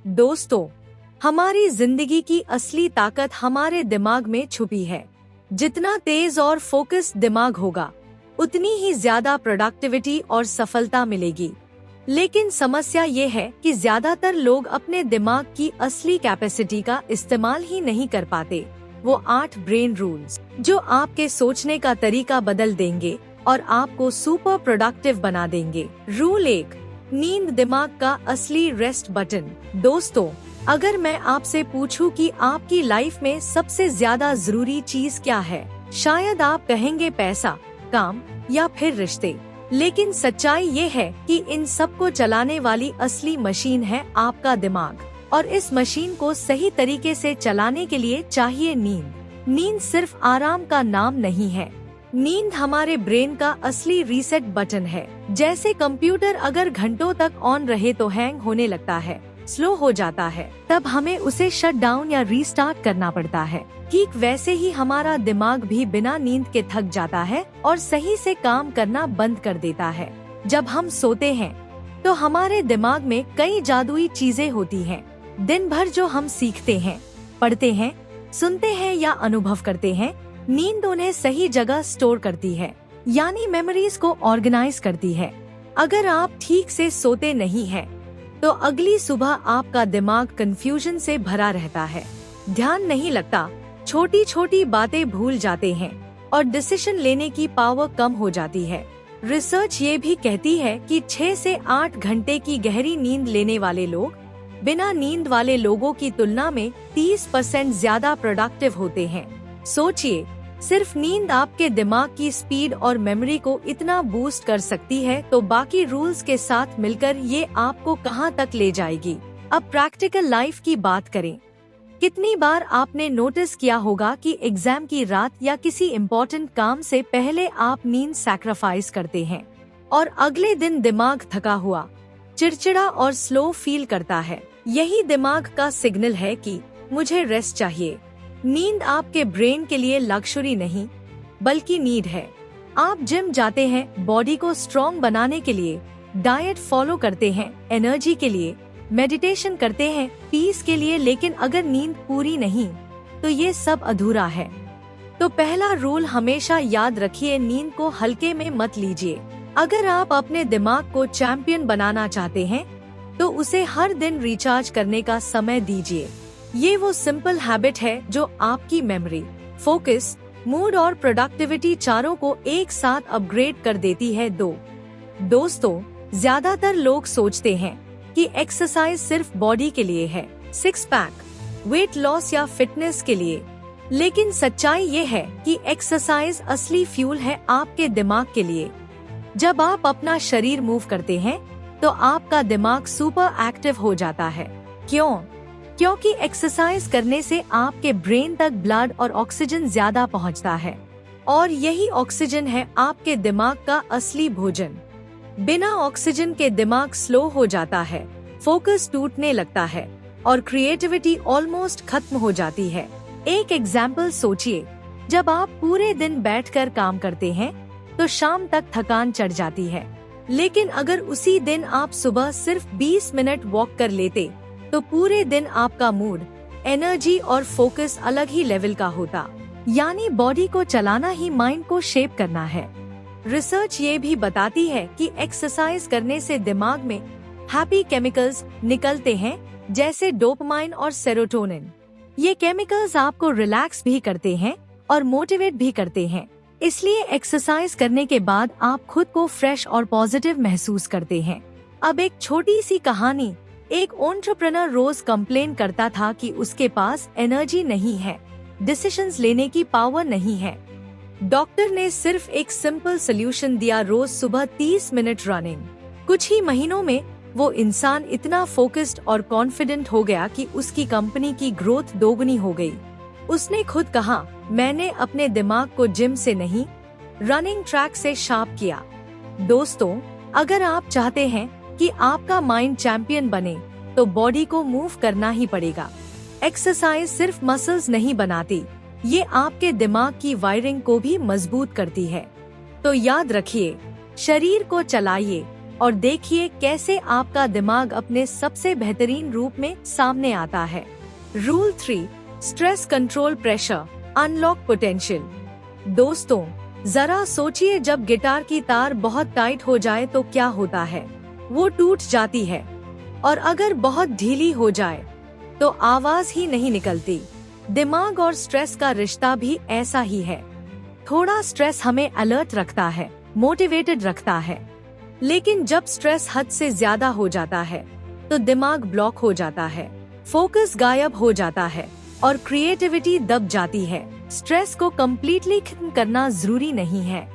दोस्तों, हमारी जिंदगी की असली ताकत हमारे दिमाग में छुपी है। जितना तेज और फोकस दिमाग होगा, उतनी ही ज्यादा प्रोडक्टिविटी और सफलता मिलेगी। लेकिन समस्या ये है कि ज्यादातर लोग अपने दिमाग की असली कैपेसिटी का इस्तेमाल ही नहीं कर पाते। वो 8 ब्रेन रूल्स जो आपके सोचने का तरीका बदल देंगे और आपको सुपर प्रोडक्टिव बना देंगे। रूल 1, नींद दिमाग का असली रेस्ट बटन। दोस्तों, अगर मैं आपसे पूछूं कि आपकी लाइफ में सबसे ज्यादा जरूरी चीज क्या है, शायद आप कहेंगे पैसा, काम या फिर रिश्ते। लेकिन सच्चाई ये है कि इन सब को चलाने वाली असली मशीन है आपका दिमाग, और इस मशीन को सही तरीके से चलाने के लिए चाहिए नींद। नींद सिर्फ आराम का नाम नहीं है। नींद हमारे ब्रेन का असली रीसेट बटन है। जैसे कंप्यूटर अगर घंटों तक ऑन रहे तो हैंग होने लगता है, स्लो हो जाता है, तब हमें उसे शट डाउन या रीस्टार्ट करना पड़ता है। ठीक वैसे ही हमारा दिमाग भी बिना नींद के थक जाता है और सही से काम करना बंद कर देता है। जब हम सोते हैं तो हमारे दिमाग में कई जादुई चीजें होती हैं। दिन भर जो हम सीखते हैं, पढ़ते हैं, सुनते हैं या अनुभव करते हैं, नींद उन्हें सही जगह स्टोर करती है, यानी मेमोरीज को ऑर्गेनाइज करती है। अगर आप ठीक से सोते नहीं हैं, तो अगली सुबह आपका दिमाग कंफ्यूजन से भरा रहता है, ध्यान नहीं लगता, छोटी छोटी बातें भूल जाते हैं और डिसीजन लेने की पावर कम हो जाती है। रिसर्च ये भी कहती है कि 6 से 8 घंटे की गहरी नींद लेने वाले लोग बिना नींद वाले लोगों की तुलना में 30% ज्यादा प्रोडक्टिव होते हैं। सोचिए, सिर्फ नींद आपके दिमाग की स्पीड और मेमोरी को इतना बूस्ट कर सकती है, तो बाकी रूल्स के साथ मिलकर ये आपको कहां तक ले जाएगी। अब प्रैक्टिकल लाइफ की बात करें। कितनी बार आपने नोटिस किया होगा कि एग्जाम की रात या किसी इम्पोर्टेंट काम से पहले आप नींद सैक्रिफाइस करते हैं और अगले दिन दिमाग थका हुआ, चिड़चिड़ा और स्लो फील करता है। यही दिमाग का सिग्नल है कि मुझे रेस्ट चाहिए। नींद आपके ब्रेन के लिए लग्जरी नहीं, बल्कि नीड है। आप जिम जाते हैं बॉडी को स्ट्रॉन्ग बनाने के लिए, डाइट फॉलो करते हैं एनर्जी के लिए, मेडिटेशन करते हैं पीस के लिए, लेकिन अगर नींद पूरी नहीं तो ये सब अधूरा है। तो पहला रूल हमेशा याद रखिए, नींद को हल्के में मत लीजिए। अगर आप अपने दिमाग को चैंपियन बनाना चाहते हैं तो उसे हर दिन रिचार्ज करने का समय दीजिए। ये वो सिंपल हैबिट है जो आपकी मेमोरी, फोकस, मूड और प्रोडक्टिविटी चारों को एक साथ अपग्रेड कर देती है। दोस्तों, ज्यादातर लोग सोचते हैं कि एक्सरसाइज सिर्फ बॉडी के लिए है, 6 पैक, वेट लॉस या फिटनेस के लिए। लेकिन सच्चाई ये है कि एक्सरसाइज असली फ्यूल है आपके दिमाग के लिए। जब आप अपना शरीर मूव करते हैं तो आपका दिमाग सुपर एक्टिव हो जाता है। क्यों? क्योंकि एक्सरसाइज करने से आपके ब्रेन तक ब्लड और ऑक्सीजन ज्यादा पहुंचता है, और यही ऑक्सीजन है आपके दिमाग का असली भोजन। बिना ऑक्सीजन के दिमाग स्लो हो जाता है, फोकस टूटने लगता है और क्रिएटिविटी ऑलमोस्ट खत्म हो जाती है। एक एग्जाम्पल सोचिए, जब आप पूरे दिन बैठकर काम करते हैं तो शाम तक थकान चढ़ जाती है। लेकिन अगर उसी दिन आप सुबह सिर्फ 20 मिनट वॉक कर लेते तो पूरे दिन आपका मूड, एनर्जी और फोकस अलग ही लेवल का होता। यानी बॉडी को चलाना ही माइंड को शेप करना है। रिसर्च ये भी बताती है कि एक्सरसाइज करने से दिमाग में हैप्पी केमिकल्स निकलते हैं, जैसे डोपामाइन और सेरोटोनिन। ये केमिकल्स आपको रिलैक्स भी करते हैं और मोटिवेट भी करते हैं। इसलिए एक्सरसाइज करने के बाद आप खुद को फ्रेश और पॉजिटिव महसूस करते हैं। अब एक छोटी सी कहानी। एक एंटरप्रेन्योर रोज कंप्लेन करता था कि उसके पास एनर्जी नहीं है, डिसीजंस लेने की पावर नहीं है। डॉक्टर ने सिर्फ एक सिंपल सोल्यूशन दिया, रोज सुबह 30 मिनट रनिंग। कुछ ही महीनों में वो इंसान इतना फोकस्ड और कॉन्फिडेंट हो गया कि उसकी कंपनी की ग्रोथ दोगुनी हो गई। उसने खुद कहा, मैंने अपने दिमाग को जिम से नहीं, रनिंग ट्रैक से शार्प किया। दोस्तों, अगर आप चाहते हैं कि आपका माइंड चैंपियन बने तो बॉडी को मूव करना ही पड़ेगा। एक्सरसाइज सिर्फ मसल्स नहीं बनाती, ये आपके दिमाग की वायरिंग को भी मजबूत करती है। तो याद रखिए, शरीर को चलाइए और देखिए कैसे आपका दिमाग अपने सबसे बेहतरीन रूप में सामने आता है। Rule 3, stress control pressure, unlock potential. दोस्तों, जरा सोचिए, जब गिटार की तार बहुत टाइट हो जाए तो क्या होता है? वो टूट जाती है, और अगर बहुत ढीली हो जाए तो आवाज ही नहीं निकलती। दिमाग और स्ट्रेस का रिश्ता भी ऐसा ही है। थोड़ा स्ट्रेस हमें अलर्ट रखता है, मोटिवेटेड रखता है, लेकिन जब स्ट्रेस हद से ज्यादा हो जाता है तो दिमाग ब्लॉक हो जाता है, फोकस गायब हो जाता है और क्रिएटिविटी दब जाती है। स्ट्रेस को कम्प्लीटली खत्म करना जरूरी नहीं है।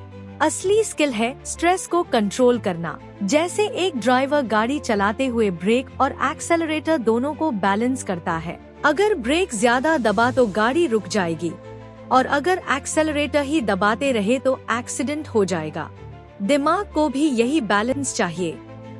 असली स्किल है स्ट्रेस को कंट्रोल करना। जैसे एक ड्राइवर गाड़ी चलाते हुए ब्रेक और एक्सेलरेटर दोनों को बैलेंस करता है। अगर ब्रेक ज्यादा दबा तो गाड़ी रुक जाएगी, और अगर एक्सेलरेटर ही दबाते रहे तो एक्सीडेंट हो जाएगा। दिमाग को भी यही बैलेंस चाहिए।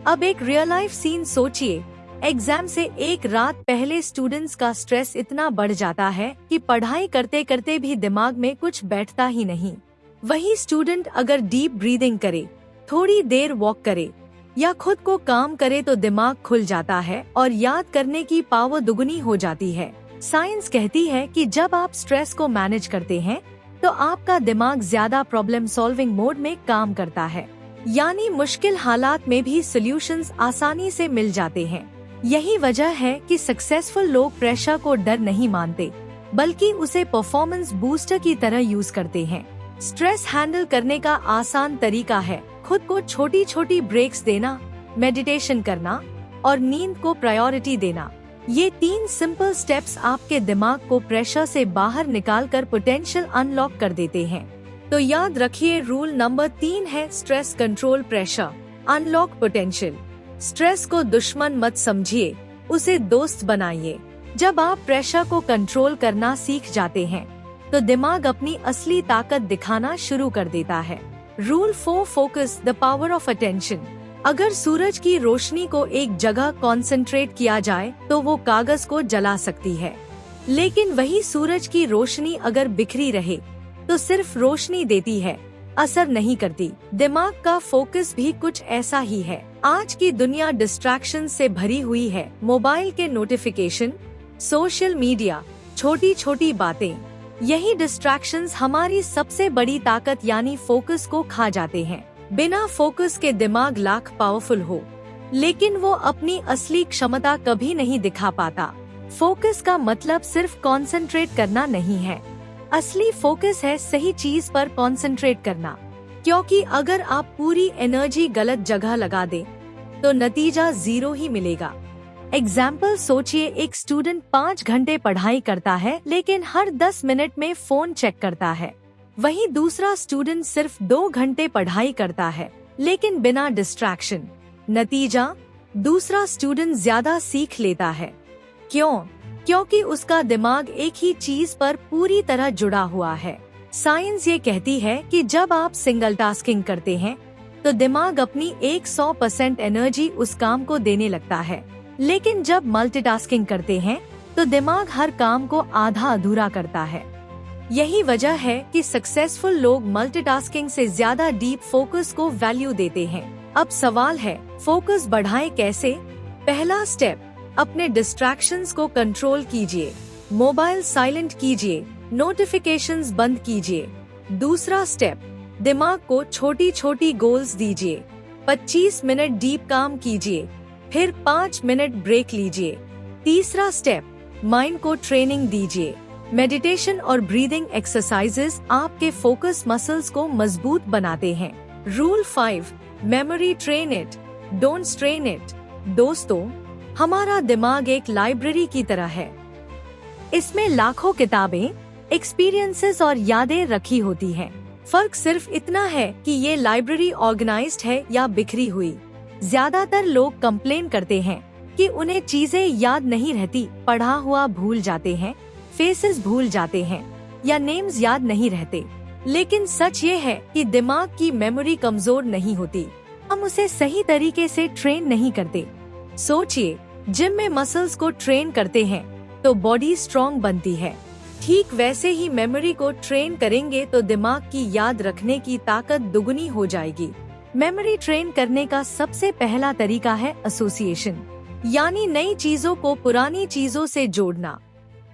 अब एक रियल लाइफ सीन सोचिए। एग्जाम से एक रात पहले स्टूडेंट्स का स्ट्रेस इतना बढ़ जाता है कि पढ़ाई करते करते भी दिमाग में कुछ बैठता ही नहीं। वही स्टूडेंट अगर डीप ब्रीदिंग करे, थोड़ी देर वॉक करे या खुद को काम करे तो दिमाग खुल जाता है और याद करने की पावर दुगनी हो जाती है। साइंस कहती है कि जब आप स्ट्रेस को मैनेज करते हैं तो आपका दिमाग ज्यादा प्रॉब्लम सॉल्विंग मोड में काम करता है, यानी मुश्किल हालात में भी सॉल्यूशंस आसानी से मिल जाते हैं। यही वजह है कि सक्सेसफुल लोग प्रेशर को डर नहीं मानते, बल्कि उसे परफॉर्मेंस बूस्टर की तरह यूज करते हैं। स्ट्रेस हैंडल करने का आसान तरीका है खुद को छोटी छोटी ब्रेक्स देना, मेडिटेशन करना और नींद को प्रायोरिटी देना। ये 3 सिंपल स्टेप्स आपके दिमाग को प्रेशर से बाहर निकालकर पोटेंशियल अनलॉक कर देते हैं। तो याद रखिए, रूल नंबर 3 है stress control pressure, unlock potential. Stress को दुश्मन मत समझिए, उसे दोस्त बनाइए। जब आप प्रेशर को कंट्रोल करना सीख जाते हैं तो दिमाग अपनी असली ताकत दिखाना शुरू कर देता है। Rule 4, focus, the power of attention. अगर सूरज की रोशनी को एक जगह कंसंट्रेट किया जाए तो वो कागज को जला सकती है, लेकिन वही सूरज की रोशनी अगर बिखरी रहे तो सिर्फ रोशनी देती है, असर नहीं करती। दिमाग का फोकस भी कुछ ऐसा ही है। आज की दुनिया डिस्ट्रैक्शन से भरी हुई है। मोबाइल के नोटिफिकेशन, सोशल मीडिया, छोटी छोटी बातें, यही डिस्ट्रैक्शंस हमारी सबसे बड़ी ताकत यानी फोकस को खा जाते हैं। बिना फोकस के दिमाग लाख पावरफुल हो, लेकिन वो अपनी असली क्षमता कभी नहीं दिखा पाता। फोकस का मतलब सिर्फ कंसंट्रेट करना नहीं है। असली फोकस है सही चीज पर कंसंट्रेट करना, क्योंकि अगर आप पूरी एनर्जी गलत जगह लगा दें तो नतीजा 0 ही मिलेगा। एग्जाम्पल सोचिए, एक स्टूडेंट 5 घंटे पढ़ाई करता है लेकिन हर 10 मिनट में फोन चेक करता है। वहीं दूसरा स्टूडेंट सिर्फ 2 घंटे पढ़ाई करता है लेकिन बिना डिस्ट्रैक्शन। नतीजा, दूसरा स्टूडेंट ज्यादा सीख लेता है। क्यों? क्योंकि उसका दिमाग एक ही चीज पर पूरी तरह जुड़ा हुआ है। साइंस ये कहती है कि जब आप सिंगल टास्किंग करते हैं तो दिमाग अपनी 100% एनर्जी उस काम को देने लगता है, लेकिन जब मल्टीटास्किंग करते हैं तो दिमाग हर काम को आधा अधूरा करता है। यही वजह है कि सक्सेसफुल लोग मल्टीटास्किंग से ज्यादा डीप फोकस को वैल्यू देते हैं। अब सवाल है, फोकस बढ़ाएं कैसे? पहला स्टेप, अपने डिस्ट्रैक्शंस को कंट्रोल कीजिए। मोबाइल साइलेंट कीजिए, नोटिफिकेशंस बंद कीजिए। दूसरा स्टेप, दिमाग को छोटी छोटी गोल्स दीजिए। 25 मिनट डीप काम कीजिए, फिर 5 मिनट ब्रेक लीजिए। तीसरा स्टेप, माइंड को ट्रेनिंग दीजिए। मेडिटेशन और ब्रीदिंग एक्सरसाइजेस आपके फोकस मसल्स को मजबूत बनाते हैं। Rule 5, memory train it, don't strain it. दोस्तों, हमारा दिमाग एक लाइब्रेरी की तरह है। इसमें लाखों किताबें, एक्सपीरियंसेस और यादें रखी होती हैं। फर्क सिर्फ इतना है कि ये लाइब्रेरी ऑर्गेनाइज्ड है या बिखरी हुई। ज्यादातर लोग कंप्लेन करते हैं कि उन्हें चीजें याद नहीं रहती, पढ़ा हुआ भूल जाते हैं, फेसेस भूल जाते हैं या नेम्स याद नहीं रहते। लेकिन सच ये है कि दिमाग की मेमोरी कमजोर नहीं होती, हम उसे सही तरीके से ट्रेन नहीं करते। सोचिए, जिम में मसल्स को ट्रेन करते हैं तो बॉडी स्ट्रॉन्ग बनती है। ठीक वैसे ही मेमोरी को ट्रेन करेंगे तो दिमाग की याद रखने की ताकत दुगनी हो जाएगी। मेमोरी ट्रेन करने का सबसे पहला तरीका है एसोसिएशन, यानी नई चीजों को पुरानी चीजों से जोड़ना।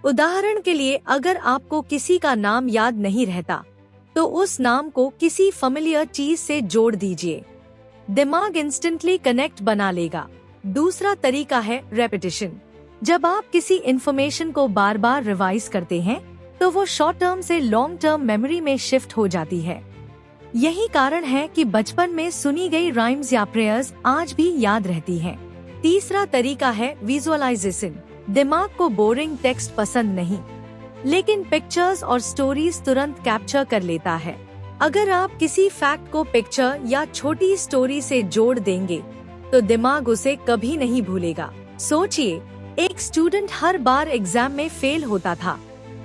उदाहरण के लिए, अगर आपको किसी का नाम याद नहीं रहता, तो उस नाम को किसी फेमिलियर चीज से जोड़ दीजिए। दिमाग इंस्टेंटली कनेक्ट बना लेगा। दूसरा तरीका है रेपिटेशन। जब आप किसी इन्फॉर्मेशन को बार बार रिवाइज करते हैं, तो वो शॉर्ट टर्म से लॉन्ग टर्म मेमोरी में शिफ्ट हो जाती है। यही कारण है कि बचपन में सुनी गई राइम्स या प्रेयर्स आज भी याद रहती हैं। तीसरा तरीका है विजुअलाइजेशन। दिमाग को बोरिंग टेक्स्ट पसंद नहीं, लेकिन पिक्चर्स और स्टोरीज तुरंत कैप्चर कर लेता है। अगर आप किसी फैक्ट को पिक्चर या छोटी स्टोरी से जोड़ देंगे, तो दिमाग उसे कभी नहीं भूलेगा। सोचिए, एक स्टूडेंट हर बार एग्जाम में फेल होता था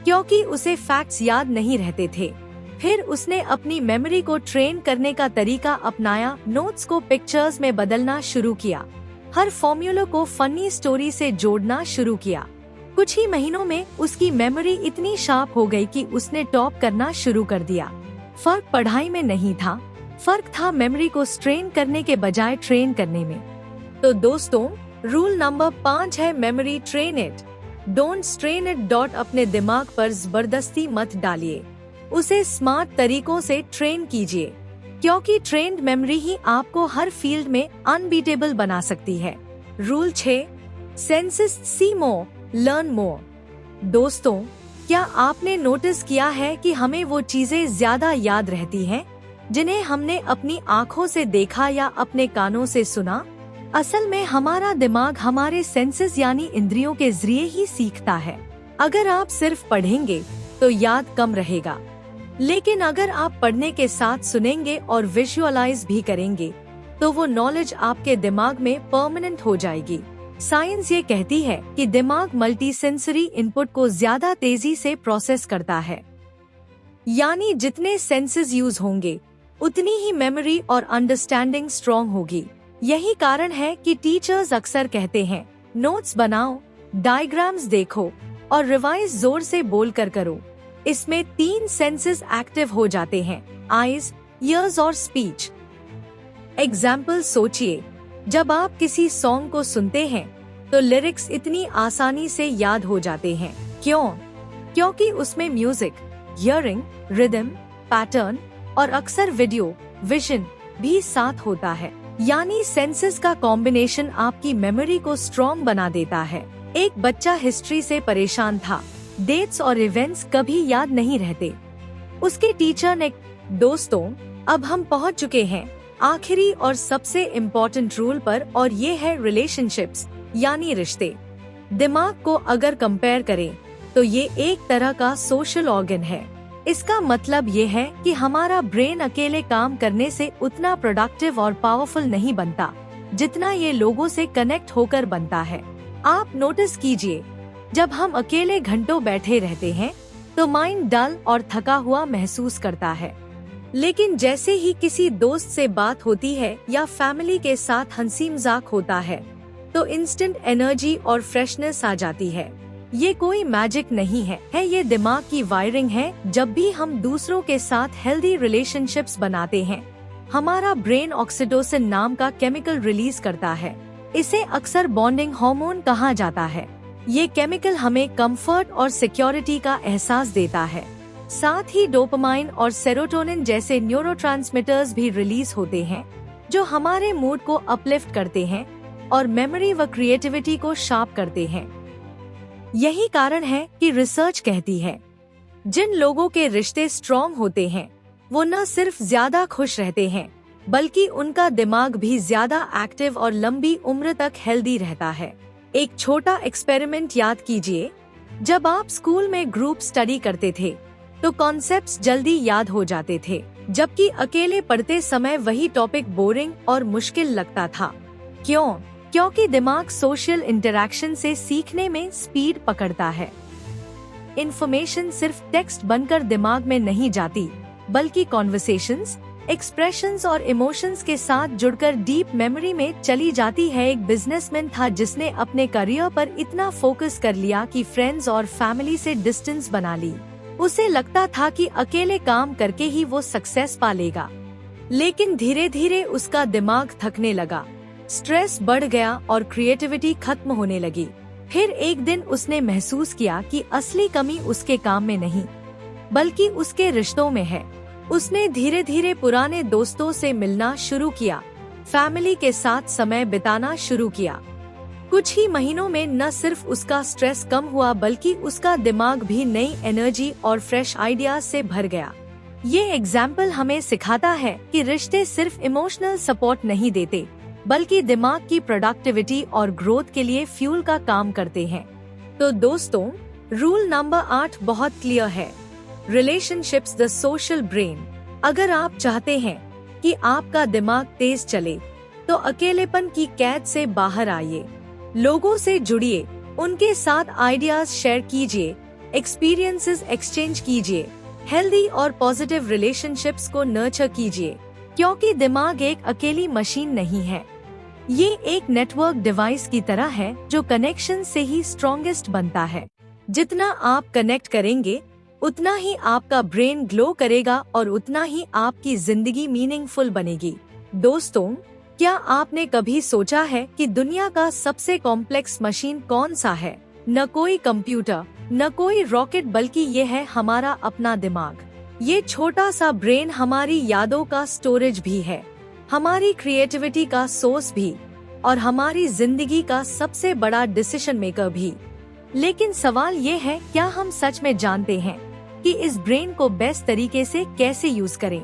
क्योंकि उसे फैक्ट्स याद नहीं रहते थे। फिर उसने अपनी मेमोरी को ट्रेन करने का तरीका अपनाया, नोट्स को पिक्चर्स में बदलना शुरू किया, हर फॉर्मूला को फनी स्टोरी से जोड़ना शुरू किया। कुछ ही महीनों में उसकी मेमोरी इतनी शार्प हो गई कि उसने टॉप करना शुरू कर दिया। फर्क पढ़ाई में नहीं था, फर्क था मेमोरी को स्ट्रेन करने के बजाय ट्रेन करने में। तो दोस्तों, रूल नंबर 5 है memory train it, don't strain it. अपने दिमाग पर जबरदस्ती मत डालिए, उसे स्मार्ट तरीकों से ट्रेन कीजिए, क्योंकि ट्रेन्ड मेमोरी ही आपको हर फील्ड में अनबीटेबल बना सकती है। रूल 6, सेंसेस सी मोर, लर्न मोर। दोस्तों, क्या आपने नोटिस किया है कि हमें वो चीजें ज्यादा याद रहती हैं जिन्हें हमने अपनी आँखों से देखा या अपने कानों से सुना? असल में हमारा दिमाग हमारे सेंसेस यानी इंद्रियों के जरिए ही सीखता है। अगर आप सिर्फ पढ़ेंगे तो याद कम रहेगा, लेकिन अगर आप पढ़ने के साथ सुनेंगे और विजुअलाइज भी करेंगे, तो वो नॉलेज आपके दिमाग में परमानेंट हो जाएगी। साइंस ये कहती है कि दिमाग मल्टी सेंसरी इनपुट को ज्यादा तेजी से प्रोसेस करता है, यानी जितने सेंसेस यूज होंगे, उतनी ही मेमोरी और अंडरस्टैंडिंग स्ट्रॉन्ग होगी। यही कारण है कि टीचर्स अक्सर कहते हैं, नोट्स बनाओ, डायग्राम्स देखो और रिवाइज जोर से बोलकर करो। इसमें 3 सेंसेस एक्टिव हो जाते हैं, आईज, ईयर्स और स्पीच। एग्जाम्पल सोचिए, जब आप किसी सॉन्ग को सुनते हैं, तो लिरिक्स इतनी आसानी से याद हो जाते हैं। क्यों? क्योंकि उसमें म्यूजिक, हियरिंग, रिदम, पैटर्न और अक्सर वीडियो, विजन भी साथ होता है। यानी सेंसेस का कॉम्बिनेशन आपकी मेमोरी को स्ट्रॉन्ग बना देता है। एक बच्चा हिस्ट्री से परेशान था, डेट्स और इवेंट्स कभी याद नहीं रहते। उसके टीचर ने, दोस्तों, अब हम पहुंच चुके हैं आखिरी और सबसे इम्पोर्टेंट रूल पर, और ये है रिलेशनशिप्स यानी रिश्ते। दिमाग को अगर कंपेयर करें, तो ये एक तरह का सोशल ऑर्गन है। इसका मतलब ये है कि हमारा ब्रेन अकेले काम करने से उतना प्रोडक्टिव और पावरफुल नहीं बनता, जितना ये लोगों से कनेक्ट होकर बनता है। आप नोटिस कीजिए, जब हम अकेले घंटों बैठे रहते हैं, तो माइंड डल और थका हुआ महसूस करता है। लेकिन जैसे ही किसी दोस्त से बात होती है या फैमिली के साथ हंसी मजाक होता है, तो इंस्टेंट एनर्जी और फ्रेशनेस आ जाती है। ये कोई मैजिक नहीं है, ये दिमाग की वायरिंग है। जब भी हम दूसरों के साथ हेल्दी रिलेशनशिप्स बनाते हैं, हमारा ब्रेन ऑक्सीटोसिन नाम का केमिकल रिलीज करता है। इसे अक्सर बॉन्डिंग हार्मोन कहा जाता है। ये केमिकल हमें कंफर्ट और सिक्योरिटी का एहसास देता है। साथ ही डोपामाइन और सेरोटोनिन जैसे न्यूरोट्रांसमीटर्स भी रिलीज होते हैं, जो हमारे मूड को अपलिफ्ट करते हैं और मेमोरी व क्रिएटिविटी को शार्प करते हैं। यही कारण है कि रिसर्च कहती है, जिन लोगों के रिश्ते स्ट्रॉन्ग होते हैं, वो न सिर्फ ज्यादा खुश रहते हैं, बल्कि उनका दिमाग भी ज्यादा एक्टिव और लंबी उम्र तक हेल्दी रहता है। एक छोटा एक्सपेरिमेंट याद कीजिए, जब आप स्कूल में ग्रुप स्टडी करते थे, तो कॉन्सेप्ट्स जल्दी याद हो जाते थे, जबकि अकेले पढ़ते समय वही टॉपिक बोरिंग और मुश्किल लगता था। क्यों? क्योंकि दिमाग सोशल इंटरैक्शन से सीखने में स्पीड पकड़ता है। इन्फॉर्मेशन सिर्फ टेक्स्ट बनकर दिमाग में नहीं जाती, बल्कि कॉन्वर्सेशंस, एक्सप्रेशंस और इमोशंस के साथ जुड़कर डीप मेमोरी में चली जाती है। एक बिजनेसमैन था जिसने अपने करियर पर इतना फोकस कर लिया कि फ्रेंड्स और फैमिली से डिस्टेंस बना ली। उसे लगता था कि अकेले काम करके ही वो सक्सेस पा लेगा। लेकिन धीरे धीरे उसका दिमाग थकने लगा, स्ट्रेस बढ़ गया और क्रिएटिविटी खत्म होने लगी। फिर एक दिन उसने महसूस किया कि असली कमी उसके काम में नहीं, बल्कि उसके रिश्तों में है। उसने धीरे धीरे पुराने दोस्तों से मिलना शुरू किया, फैमिली के साथ समय बिताना शुरू किया। कुछ ही महीनों में न सिर्फ उसका स्ट्रेस कम हुआ, बल्कि उसका दिमाग भी नई एनर्जी और फ्रेश आइडियाज से भर गया। ये एग्जाम्पल हमें सिखाता है कि रिश्ते सिर्फ इमोशनल सपोर्ट नहीं देते, बल्कि दिमाग की प्रोडक्टिविटी और ग्रोथ के लिए फ्यूल का काम करते हैं। तो दोस्तों, रूल नंबर 8 बहुत क्लियर है, रिलेशनशिप्स द सोशल ब्रेन। अगर आप चाहते हैं कि आपका दिमाग तेज चले, तो अकेलेपन की कैद से बाहर आइए, लोगों से जुड़िए, उनके साथ आइडियाज शेयर कीजिए, एक्सपीरियंसेस एक्सचेंज कीजिए, हेल्दी और पॉजिटिव रिलेशनशिप्स को नर्चर कीजिए, क्योंकि दिमाग एक अकेली मशीन नहीं है। ये एक नेटवर्क डिवाइस की तरह है जो कनेक्शन से ही स्ट्रॉन्गेस्ट बनता है। जितना आप कनेक्ट करेंगे, उतना ही आपका ब्रेन ग्लो करेगा और उतना ही आपकी जिंदगी मीनिंगफुल बनेगी। दोस्तों, क्या आपने कभी सोचा है कि दुनिया का सबसे कॉम्प्लेक्स मशीन कौन सा है? न कोई कंप्यूटर, न कोई रॉकेट, बल्कि ये है हमारा अपना दिमाग। ये छोटा सा ब्रेन हमारी यादों का स्टोरेज भी है, हमारी क्रिएटिविटी का सोर्स भी, और हमारी जिंदगी का सबसे बड़ा डिसीजन मेकर भी। लेकिन सवाल ये है, क्या हम सच में जानते हैं कि इस ब्रेन को बेस्ट तरीके से कैसे यूज करें?